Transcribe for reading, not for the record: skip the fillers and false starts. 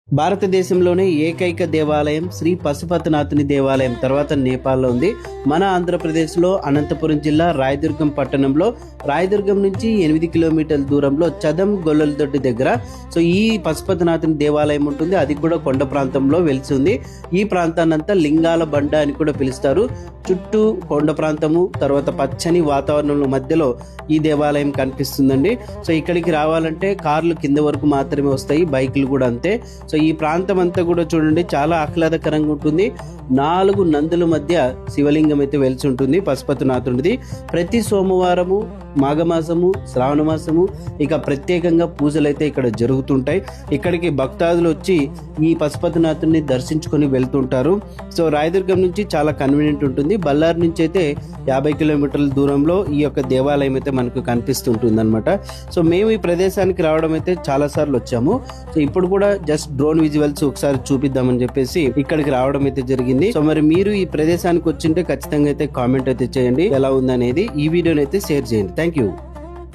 భారతదేశంలోనే ఏకైక దేవాలయం శ్రీ పశుపతినాథుని దేవాలయం తర్వాత నేపాల్లో ఉంది. మన ఆంధ్రప్రదేశ్లో అనంతపురం జిల్లా రాయదుర్గం పట్టణంలో రాయదుర్గం నుంచి 8 కిలోమీటర్ల దూరంలో చదం గొల్లలదొడ్డి దగ్గర ఈ పశుపతినాథుని దేవాలయం ఉంటుంది. అది కూడా కొండ ప్రాంతంలో వెలిసి ఉంది. ఈ ప్రాంతాన్నంతా లింగాల బండ అని కూడా పిలుస్తారు. చుట్టూ కొండ ప్రాంతము, తర్వాత పచ్చని వాతావరణంలో మధ్యలో ఈ దేవాలయం కనిపిస్తుందండి. ఇక్కడికి రావాలంటే కార్లు కింద వరకు మాత్రమే వస్తాయి, బైకులు కూడా అంతే. ఈ ప్రాంతం అంతా కూడా చూడండి, చాలా ఆహ్లాదకరంగా ఉంటుంది. 4 నందుల మధ్య శివలింగం అయితే వెలిసి ఉంటుంది పశుపతినాథుడిది. ప్రతి సోమవారము, మాఘమాసము, శ్రావణ మాసము ఇక ప్రత్యేకంగా పూజలు అయితే ఇక్కడ జరుగుతుంటాయి. ఇక్కడికి భక్తాదులు వచ్చి ఈ పశుపతినాథుడిని దర్శించుకొని వెళ్తుంటారు. రాయదుర్గం నుంచి చాలా కన్వీనియంట్ ఉంటుంది. బళ్ళారి నుంచి అయితే 50 కిలోమీటర్ల దూరంలో ఈ యొక్క దేవాలయం అయితే మనకు కనిపిస్తుంటుంది అనమాట. మేము ఈ ప్రదేశానికి రావడం అయితే చాలా సార్లు వచ్చాము. ఇప్పుడు కూడా జస్ట్ డ్రోన్ విజువల్స్ ఒకసారి చూపిద్దామని చెప్పేసి ఇక్కడికి రావడం అయితే జరిగింది. మరి మీరు ఈ ప్రదేశానికి వచ్చింటే ఖచ్చితంగా అయితే కామెంట్ అయితే చేయండి ఎలా ఉందనేది. ఈ వీడియోని అయితే షేర్ చేయండి. Thank you.